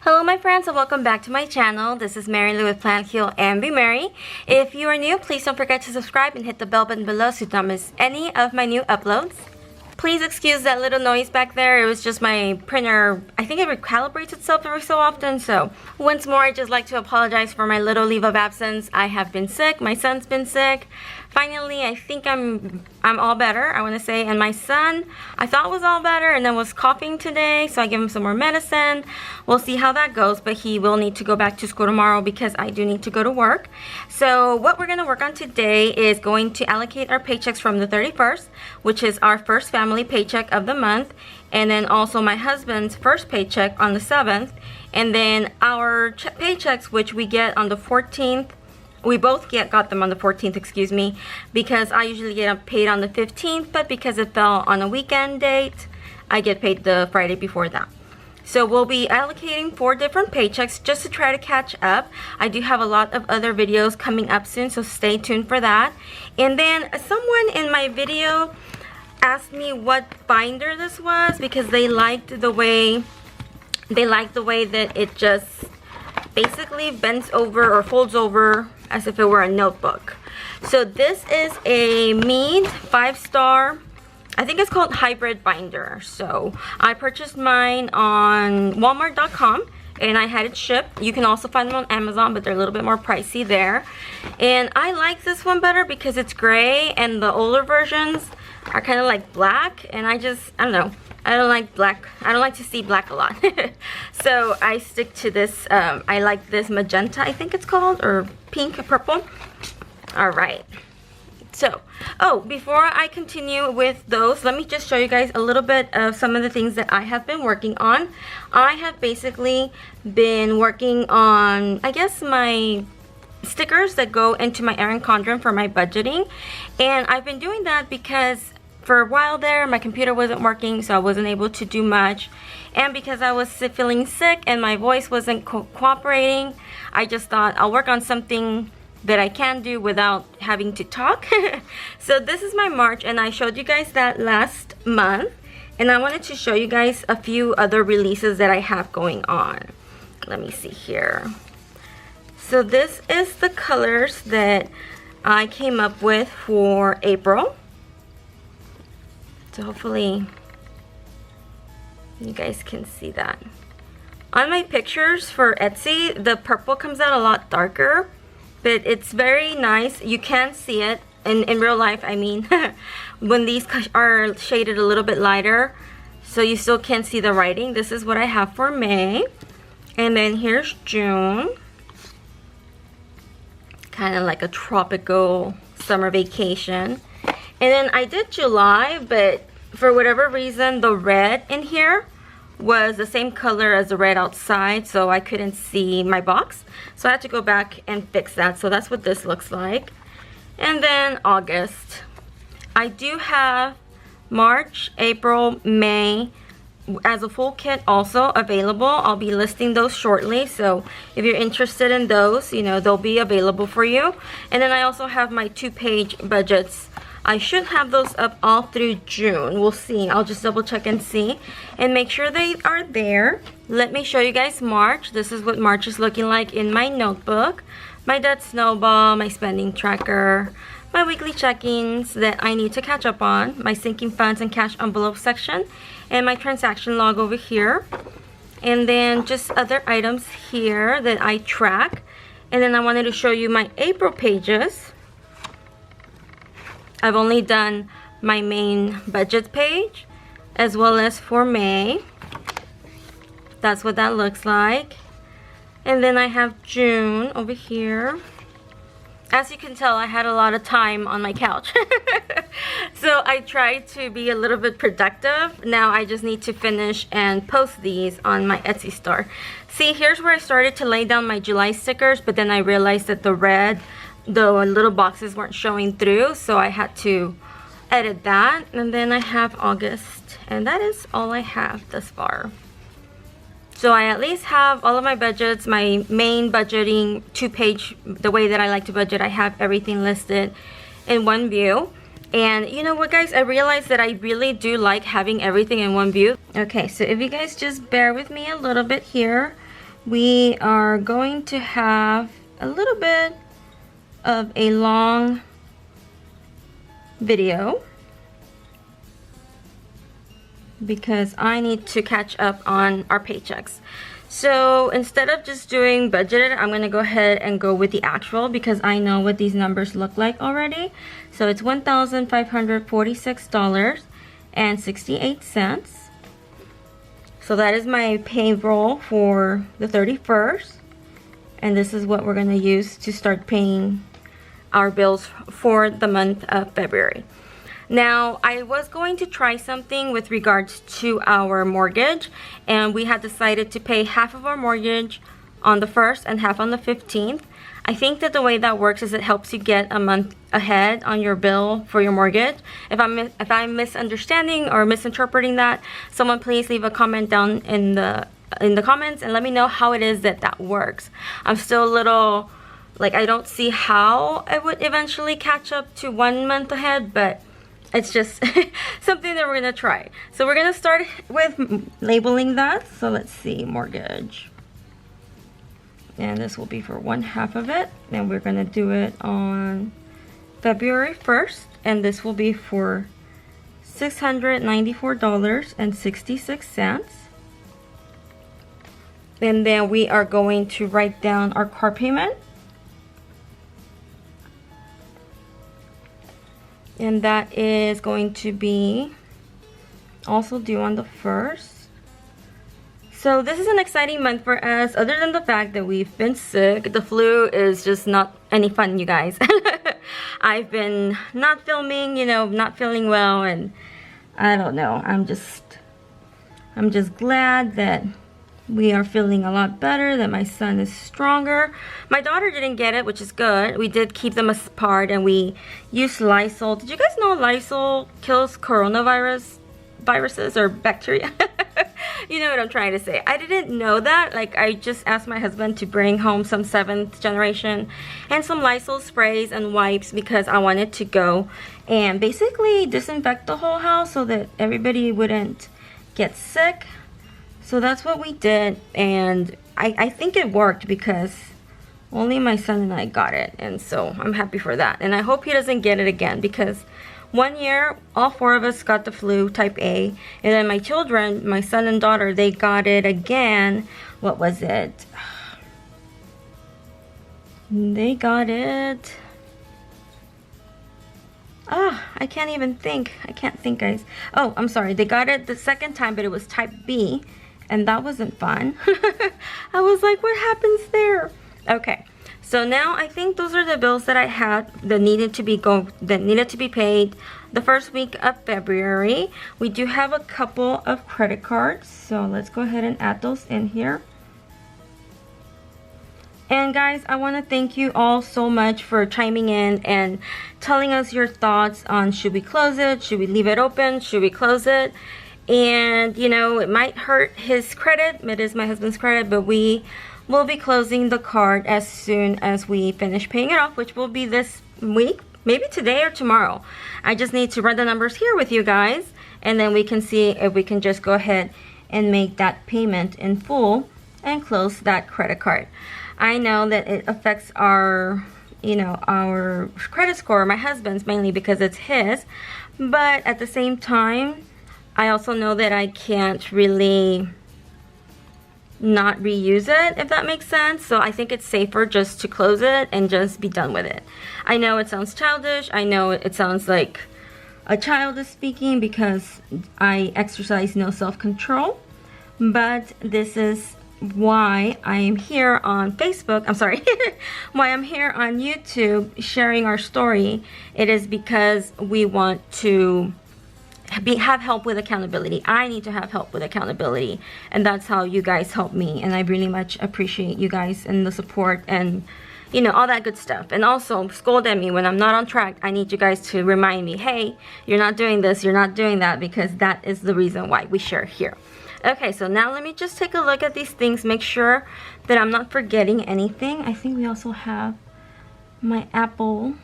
Hello my friends and welcome back to my channel. This is Mary Lou with Plant Heal and Be Merry. If you are new, please don't forget to subscribe and hit the bell button below so you don't miss any of my new uploads. Please excuse that little noise back there. It was just my printer. I think it recalibrates itself every so often. So once more, I'd just like to apologize for my little leave of absence. I have been sick. My son's been sick. Finally, I think I'm all better, I want to say. And my son, I thought was all better and then was coughing today. So I gave him some more medicine. We'll see how that goes. But he will need to go back to school tomorrow because I do need to go to work. So what we're going to work on today is going to allocate our paychecks from the 31st, which is our first family paycheck of the month. And then also my husband's first paycheck on the 7th. And then our paychecks, which we get on the 14th. We both got them on the 14th, excuse me, because I usually get paid on the 15th, but because it fell on a weekend date, I get paid the Friday before that. So we'll be allocating 4 different paychecks just to try to catch up. I do have a lot of other videos coming up soon, so stay tuned for that. And then someone in my video asked me what binder this was because they liked the way that it just basically bends over or folds over as if it were a notebook. So this is a Mead 5-star, I think it's called hybrid binder. So I purchased mine on walmart.com and I had it shipped. You can also find them on Amazon, but they're a little bit more pricey there. And I like this one better because it's gray and the older versions are kind of like black, and I don't know, I don't like black. I don't like to see black a lot. So I stick to this. I like this magenta, I think it's called, or pink or purple. All right. So, before I continue with those, let me just show you guys a little bit of some of the things that I have been working on. I have basically been working on, I guess, my stickers that go into my Erin Condren for my budgeting. And I've been doing that because for a while there, my computer wasn't working, so I wasn't able to do much. And because I was feeling sick and my voice wasn't cooperating, I just thought I'll work on something that I can do without having to talk. So this is my March, and I showed you guys that last month. And I wanted to show you guys a few other releases that I have going on. Let me see here. So this is the colors that I came up with for April. So hopefully you guys can see that. On my pictures for Etsy, the purple comes out a lot darker, but it's very nice. You can see it in real life, I mean, when these are shaded a little bit lighter, so you still can see the writing. This is what I have for May. And then here's June. Kind of like a tropical summer vacation. And then I did July, but for whatever reason, the red in here was the same color as the red outside, so I couldn't see my box. So I had to go back and fix that. So that's what this looks like. And then August. I do have March, April, May as a full kit also available. I'll be listing those shortly, so if you're interested in those, you know, they'll be available for you. And then I also have my 2-page budgets. I should have those up all through June. We'll see. I'll just double check and see and make sure they are there. Let me show you guys March. This is what March is looking like in my notebook. My debt snowball, my spending tracker, my weekly check-ins that I need to catch up on, my sinking funds and cash envelope section, and my transaction log over here. And then just other items here that I track. And then I wanted to show you my April pages. I've only done my main budget page as well as for May. That's what that looks like. And then I have June over here. As you can tell, I had a lot of time on my couch. So I tried to be a little bit productive. Now I just need to finish and post these on my Etsy store. See, here's where I started to lay down my July stickers, but then I realized that the little boxes weren't showing through, so I had to edit that. And then I have August, and that is all I have thus far. So I at least have all of my budgets, my main budgeting 2-page, the way that I like to budget. I have everything listed in one view. And you know what, guys, I realized that I really do like having everything in one view. Okay, so if you guys just bear with me a little bit here, we are going to have a little bit of a long video because I need to catch up on our paychecks. So instead of just doing budgeted, I'm going to go ahead and go with the actual because I know what these numbers look like already. So it's $1,546.68. So that is my payroll for the 31st. And this is what we're going to use to start paying our bills for the month of February. Now, I was going to try something with regards to our mortgage, and we had decided to pay half of our mortgage on the 1st and half on the 15th. I think that the way that works is it helps you get a month ahead on your bill for your mortgage. If I'm misunderstanding or misinterpreting that, someone please leave a comment down in the comments and let me know how it is that works. I'm still a little, like, I don't see how I would eventually catch up to 1 month ahead, but it's just something that we're gonna try. So we're gonna start with labeling that. So let's see, mortgage. And this will be for 1/2 of it. And we're gonna do it on February 1st. And this will be for $694.66. And then we are going to write down our car payment. And that is going to be also due on the 1st. So this is an exciting month for us, other than the fact that we've been sick. The flu is just not any fun, you guys. I've been not filming, you know, not feeling well, and I don't know. I'm just glad that we are feeling a lot better, that my son is stronger. My daughter didn't get it, which is good. We did keep them apart and we used Lysol. Did you guys know Lysol kills viruses or bacteria? You know what I'm trying to say. I didn't know that. Like, I just asked my husband to bring home some 7th generation and some Lysol sprays and wipes because I wanted to go and basically disinfect the whole house so that everybody wouldn't get sick. So that's what we did, and I think it worked because only my son and I got it, and so I'm happy for that. And I hope he doesn't get it again because 1 year, all 4 of us got the flu, type A, and then my children, my son and daughter, they got it again. What was it? They got it. I can't even think. I can't think, guys. Oh, I'm sorry. They got it the 2nd time, but it was type B. And that wasn't fun. I was like, what happens there? Okay, so now I think those are the bills that I had that needed to be paid the 1st week of February. We do have a couple of credit cards, so let's go ahead and add those in here. And guys, I want to thank you all so much for chiming in and telling us your thoughts on should we close it, should we leave it open, should we close it. And, you know, it might hurt his credit. It is my husband's credit, but we will be closing the card as soon as we finish paying it off, which will be this week, maybe today or tomorrow. I just need to run the numbers here with you guys, and then we can see if we can just go ahead and make that payment in full and close that credit card. I know that it affects our, you know, our credit score, my husband's mainly because it's his, but at the same time, I also know that I can't really not reuse it, if that makes sense. So I think it's safer just to close it and just be done with it. I know it sounds childish. I know it sounds like a child is speaking because I exercise no self-control. But this is why I am here on Facebook. I'm sorry. Why I'm here on YouTube sharing our story. It is because we want to have help with accountability. I need to have help with accountability, and that's how you guys help me, and I really much appreciate you guys and the support and, you know, all that good stuff. And also scold at me when I'm not on track. I need you guys to remind me, hey, you're not doing this, you're not doing that, because that is the reason why we share here. Okay, so now let me just take a look at these things, make sure that I'm not forgetting anything. I think we also have my Apple,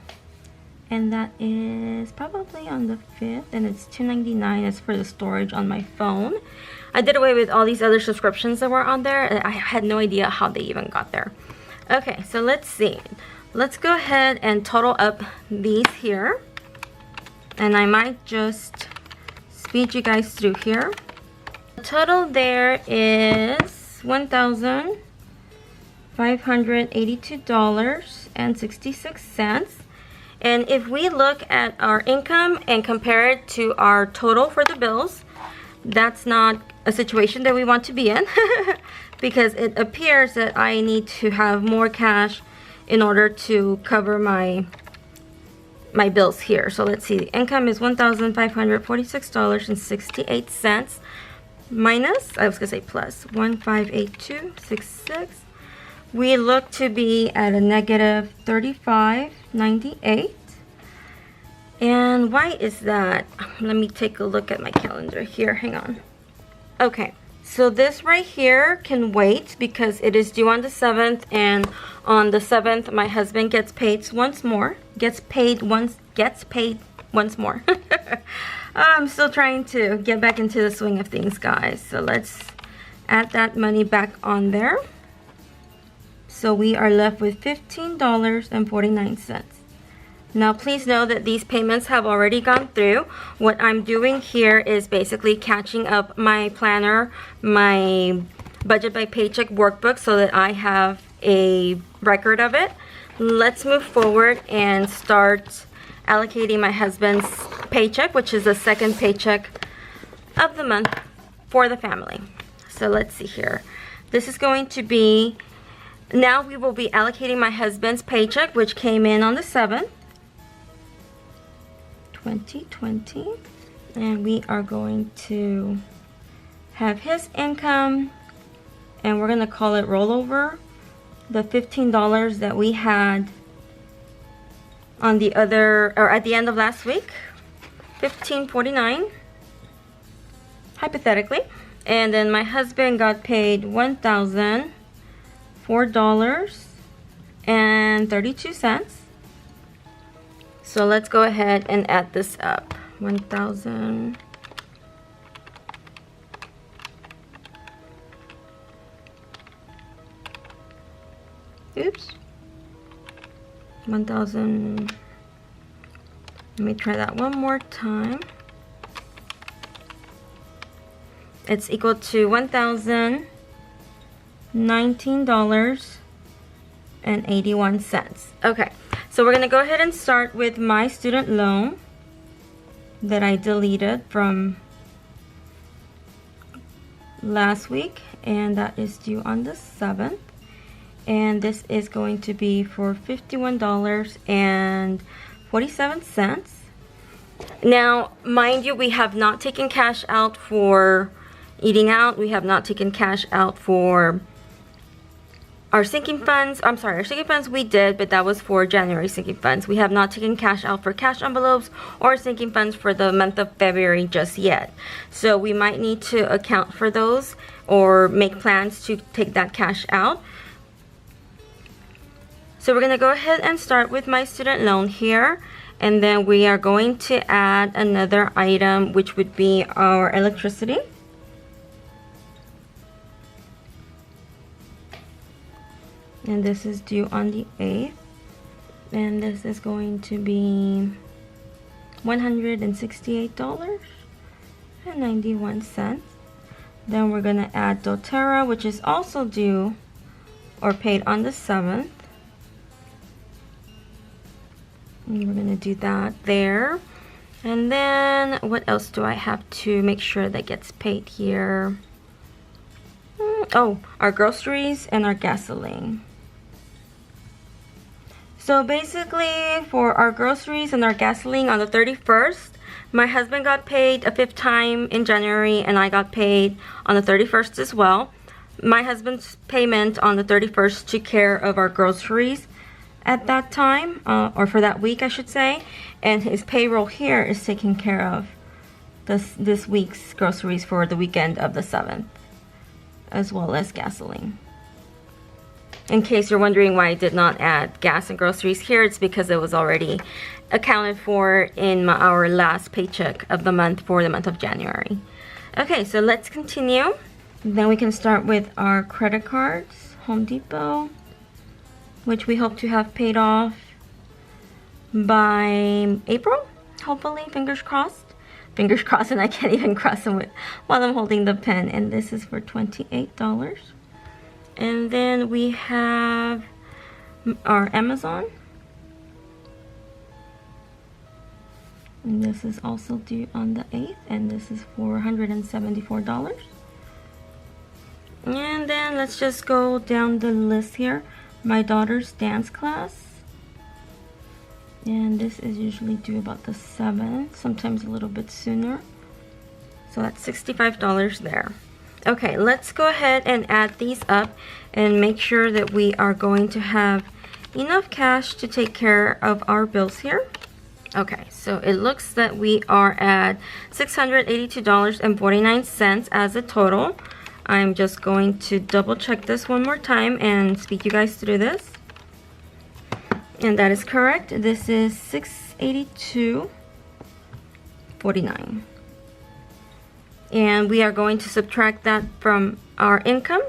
and that is probably on the 5th, and it's $2.99. It's for the storage on my phone. I did away with all these other subscriptions that were on there. I had no idea how they even got there. Okay, so let's see. Let's go ahead and total up these here. And I might just speed you guys through here. The total there is $1,582.66. And if we look at our income and compare it to our total for the bills, that's not a situation that we want to be in because it appears that I need to have more cash in order to cover my bills here. So let's see, the income is $1,546.68 minus, I was gonna say plus 1,582.66. We look to be at a negative 35.98. And why is that? Let me take a look at my calendar here. Hang on. Okay, so this right here can wait because it is due on the 7th, and on the 7th my husband gets paid once more. Gets paid once more. I'm still trying to get back into the swing of things, guys. So let's add that money back on there. So we are left with $15.49. Now please know that these payments have already gone through. What I'm doing here is basically catching up my planner, my budget by paycheck workbook, so that I have a record of it. Let's move forward and start allocating my husband's paycheck, which is the second paycheck of the month for the family. So let's see here. This is going to be, now we will be allocating my husband's paycheck, which came in on the 7th. 2020, and we are going to have his income, and we're going to call it rollover, the $15 that we had on the other, or at the end of last week, $15.49 hypothetically. And then my husband got paid $1,004.32. So let's go ahead and add this up. 1,000. Oops. 1,000. Let me try that one more time. It's equal to $1,019.81. Okay. So we're going to go ahead and start with my student loan that I deleted from last week, and that is due on the 7th. And this is going to be for $51.47. Now, mind you, we have not taken cash out for eating out. We have not taken cash out for our sinking funds. I'm sorry, our sinking funds we did, but that was for January sinking funds. We have not taken cash out for cash envelopes or sinking funds for the month of February just yet. So we might need to account for those or make plans to take that cash out. So we're going to go ahead and start with my student loan here. And then we are going to add another item, which would be our electricity. And this is due on the 8th. And this is going to be $168.91. Then we're going to add doTERRA, which is also due or paid on the 7th. And we're going to do that there. And then what else do I have to make sure that gets paid here? Oh, our groceries and our gasoline. So basically for our groceries and our gasoline on the 31st, my husband got paid a 5th time in January, and I got paid on the 31st as well. My husband's payment on the 31st took care of our groceries at that time, or for that week I should say, and his payroll here is taking care of this week's groceries for the weekend of the 7th, as well as gasoline. In case you're wondering why I did not add gas and groceries here, it's because it was already accounted for in our last paycheck of the month for the month of January. Okay, so let's continue. Then we can start with our credit cards. Home Depot, which we hope to have paid off by April, hopefully, fingers crossed. Fingers crossed, and I can't even cross them while I'm holding the pen. And this is for $28. And then we have our Amazon. And this is also due on the 8th, and this is for $174. And then let's just go down the list here. My daughter's dance class. And this is usually due about the 7th, sometimes a little bit sooner. So that's $65 there. Okay, let's go ahead and add these up and make sure that we are going to have enough cash to take care of our bills here. Okay, so it looks that we are at $682.49 as a total. I'm just going to double check this one more time and speak you guys through this. And that is correct. This is $682.49. And we are going to subtract that from our income.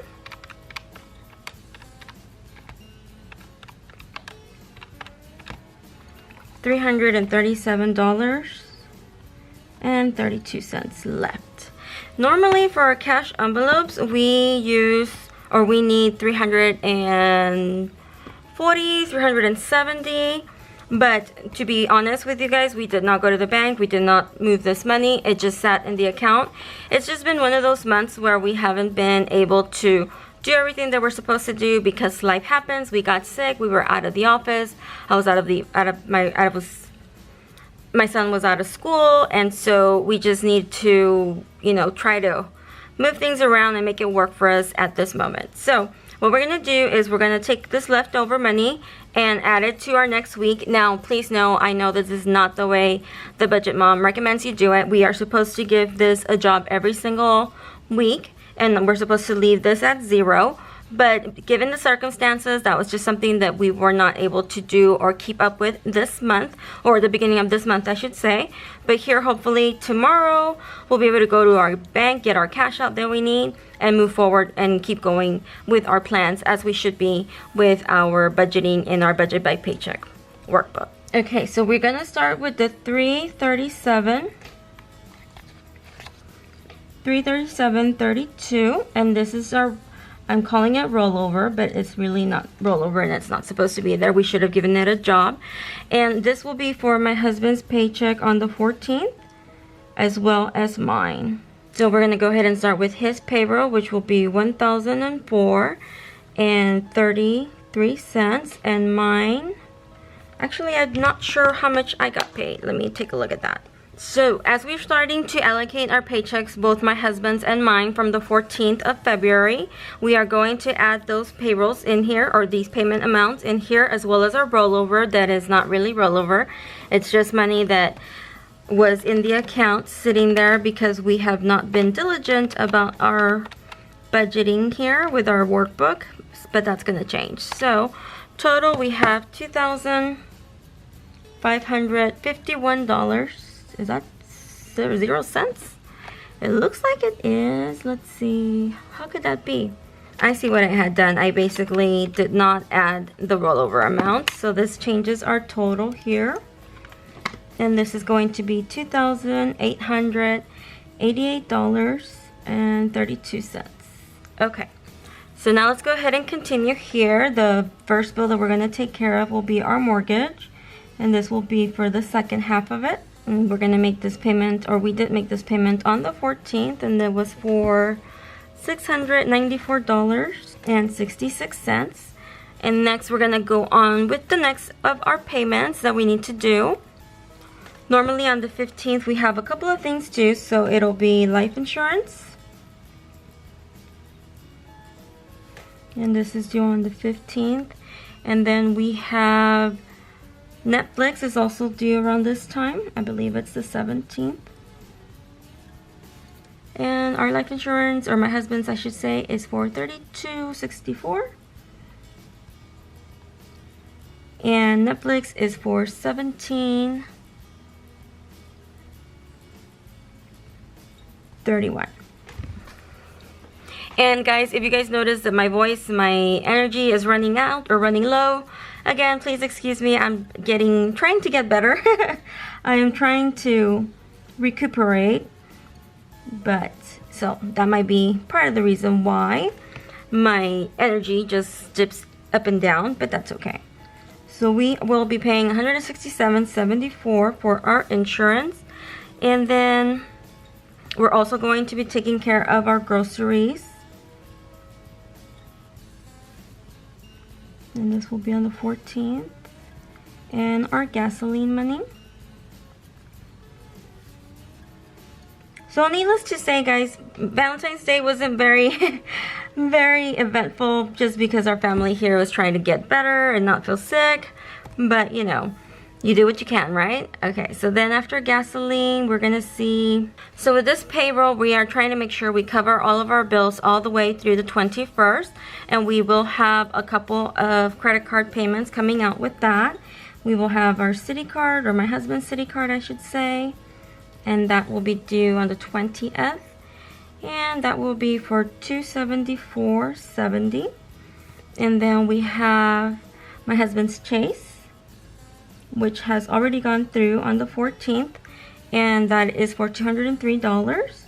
$337.32 left. Normally for our cash envelopes, we need 370, but to be honest with you guys, we did not go to the bank, we did not move this money, it just sat in the account. It's just been one of those months where we haven't been able to do everything that we're supposed to do because life happens. We got sick, we were out of the office, my son was out of school, and so we just need to, try to move things around and make it work for us at this moment. So what we're going to do is we're going to take this leftover money and add it to our next week. Now, please know, I know this is not the way the Budget Mom recommends you do it. We are supposed to give this a job every single week, and we're supposed to leave this at 0. But given the circumstances, that was just something that we were not able to do or keep up with this month, or the beginning of this month, I should say. But here, hopefully tomorrow, we'll be able to go to our bank, get our cash out that we need, and move forward and keep going with our plans as we should be with our budgeting in our Budget by Paycheck workbook. Okay, so we're going to start with the $337.32, and this is our, I'm calling it rollover, but it's really not rollover, and it's not supposed to be there. We should have given it a job. And this will be for my husband's paycheck on the 14th, as well as mine. So we're going to go ahead and start with his payroll, which will be $1,004.33, and mine, actually, I'm not sure how much I got paid. Let me take a look at that. So as we're starting to allocate our paychecks, both my husband's and mine, from the 14th of February, we are going to add those payrolls in here, or these payment amounts in here, as well as our rollover. That is not really rollover. It's just money that was in the account sitting there because we have not been diligent about our budgeting here with our workbook, but that's going to change. So total, we have $2,551. Is that 0 cents? It looks like it is. Let's see. How could that be? I see what I had done. I basically did not add the rollover amount. So this changes our total here. And this is going to be $2,888.32. Okay. So now let's go ahead and continue here. The first bill that we're going to take care of will be our mortgage. And this will be for the second half of it. And we're going to make this payment, or we did make this payment on the 14th, and that was for $694.66. And next we're going to go on with the next of our payments that we need to do. Normally on the 15th we have a couple of things due, so it'll be life insurance. And this is due on the 15th. And then we have Netflix is also due around this time. I believe it's the 17th. And our life insurance, or my husband's I should say, is for $32.64. And Netflix is for $17. 31. And guys, if you guys notice that my voice, my energy is running out or running low, again, please excuse me. I'm trying to get better. I am trying to recuperate, but so that might be part of the reason why my energy just dips up and down, but that's okay. So we will be paying $167.74 for our insurance, and then we're also going to be taking care of our groceries. And this will be on the 14th. And our gasoline money. So needless to say, guys, Valentine's Day wasn't very very eventful, just because our family here was trying to get better and not feel sick. But you know, you do what you can, right? Okay, so then after gasoline, we're gonna see. So with this payroll, we are trying to make sure we cover all of our bills all the way through the 21st. And we will have a couple of credit card payments coming out with that. We will have our city card, or my husband's city card, I should say. And that will be due on the 20th. And that will be for $274.70. And then we have my husband's Chase, which has already gone through on the 14th, and that is for $203.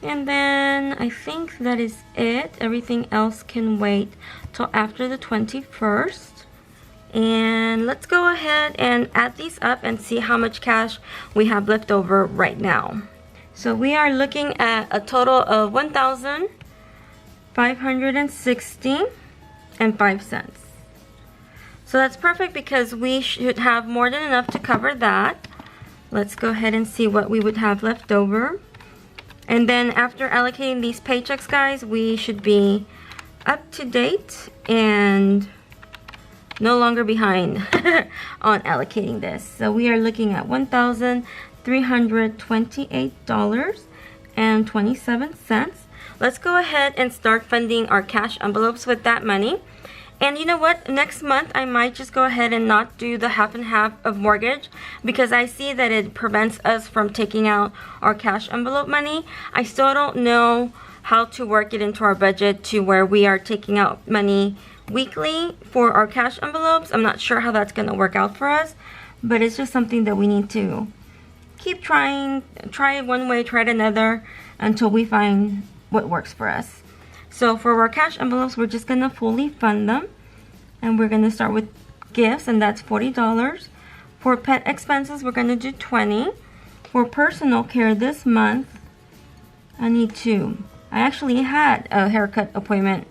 And then I think that is it. Everything else can wait till after the 21st. And let's go ahead and add these up and see how much cash we have left over right now. So we are looking at a total of $1,560.05. So that's perfect, because we should have more than enough to cover that. Let's go ahead and see what we would have left over. And then after allocating these paychecks, guys, we should be up to date and no longer behind on allocating this. So we are looking at $1,328.27. Let's go ahead and start funding our cash envelopes with that money. And you know what? Next month, I might just go ahead and not do the half and half of mortgage, because I see that it prevents us from taking out our cash envelope money. I still don't know how to work it into our budget to where we are taking out money weekly for our cash envelopes. I'm not sure how that's going to work out for us, but it's just something that we need to keep trying. Try it one way, try it another, until we find what works for us. So for our cash envelopes, we're just going to fully fund them. And we're going to start with gifts, and that's $40. For pet expenses, we're going to do $20. For personal care this month, I actually had a haircut appointment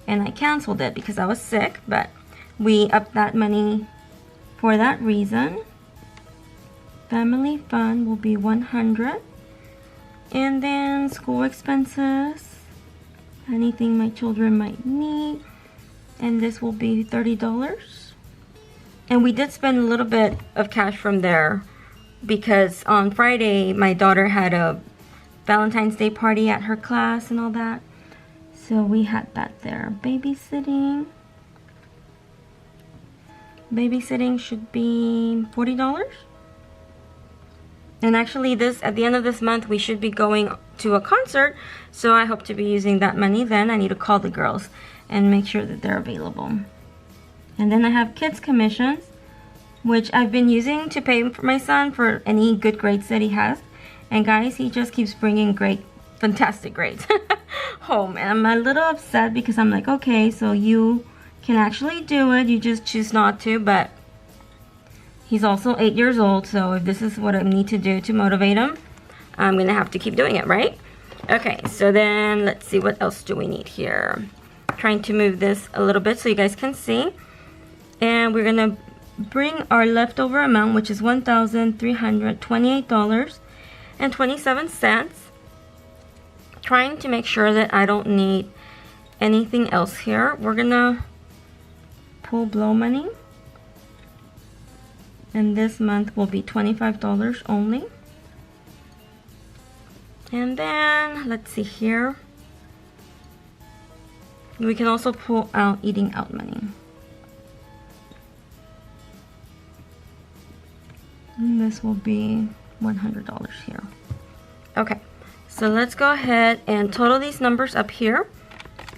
and I canceled it because I was sick, but we upped that money for that reason. Family fund will be $100. And then school expenses, anything my children might need, and this will be $30. And we did spend a little bit of cash from there, because on Friday my daughter had a Valentine's Day party at her class and all that, so we had that there. Babysitting should be $40. And actually at the end of this month, we should be going to a concert, so I hope to be using that money then. I need to call the girls and make sure that they're available. And then I have kids commissions, which I've been using to pay for my son for any good grades that he has. And guys, he just keeps bringing fantastic grades home. And I'm a little upset, because I'm like, okay, so you can actually do it, you just choose not to. But he's also 8 years old, so if this is what I need to do to motivate him, I'm gonna have to keep doing it, right? Okay, so then let's see, what else do we need here? Trying to move this a little bit so you guys can see. And we're gonna bring our leftover amount, which is $1,328.27. Trying to make sure that I don't need anything else here. We're gonna pull blow money, and this month will be $25 only. And then let's see here, we can also pull out eating out money, and this will be $100 here. Okay, so let's go ahead and total these numbers up here.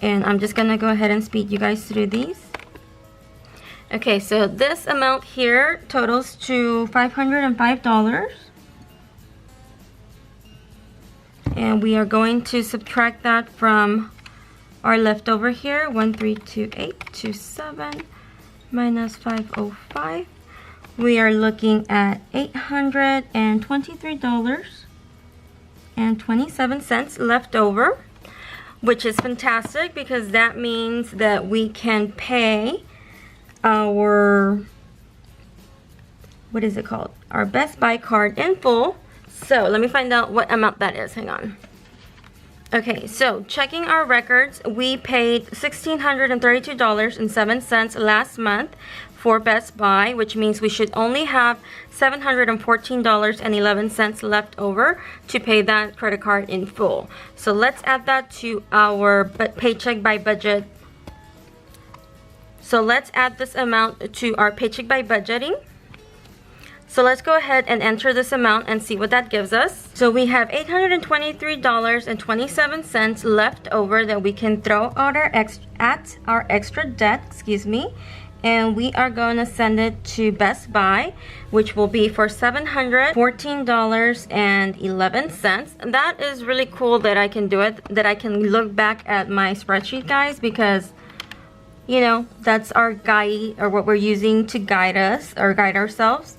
And I'm just gonna go ahead and speed you guys through these. Okay, so this amount here totals to $505. And we are going to subtract that from our leftover here, 132827 minus 505. We are looking at $823.27 left over, which is fantastic because that means that we can pay our, what is it called? Our Best Buy card in full. So let me find out what amount that is. Hang on. Okay, so checking our records, we paid $1,632.07 last month for Best Buy, which means we should only have $714.11 left over to pay that credit card in full. So let's add that to our Paycheck by Budget. So let's add this amount to our Paycheck by Budgeting. So let's go ahead and enter this amount and see what that gives us. So we have $823.27 left over that we can throw out our extra debt, and we are going to send it to Best Buy, which will be for $714.11. And that is really cool that I can do it, that I can look back at my spreadsheet, guys, because you know, that's our guide, or what we're using to guide us or guide ourselves.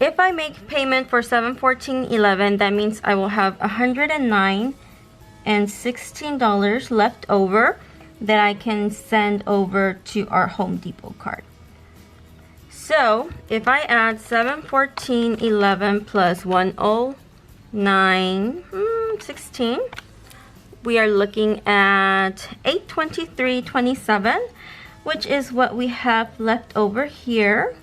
If I make payment for $714.11, that means I will have $109.16 left over that I can send over to our Home Depot card. So if I add $714.11 plus $109.16, we are looking at $823.27, which is what we have left over here,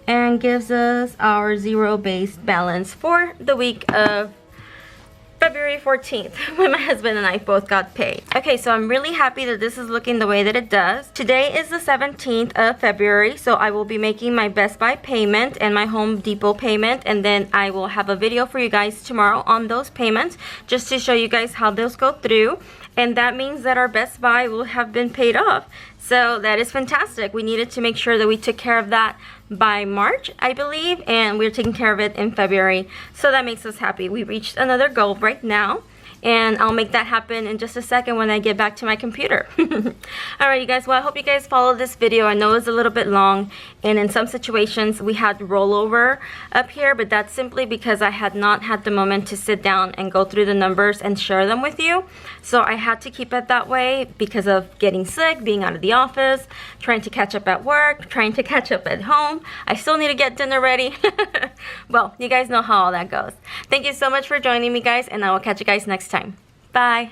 and gives us our zero-based balance for the week of February 14th, when my husband and I both got paid. Okay, so I'm really happy that this is looking the way that it does. Today is the 17th of February, so I will be making my Best Buy payment and my Home Depot payment, and then I will have a video for you guys tomorrow on those payments, just to show you guys how those go through. And that means that our Best Buy will have been paid off. So that is fantastic. We needed to make sure that we took care of that by March, I believe, and we're taking care of it in February. So that makes us happy. We reached another goal right now, and I'll make that happen in just a second when I get back to my computer. Alright, you guys, well, I hope you guys follow this video. I know it was a little bit long, and in some situations we had rollover up here, but that's simply because I had not had the moment to sit down and go through the numbers and share them with you. So I had to keep it that way because of getting sick, being out of the office, trying to catch up at work, trying to catch up at home. I still need to get dinner ready. Well, you guys know how all that goes. Thank you so much for joining me, guys, and I will catch you guys next time. Bye.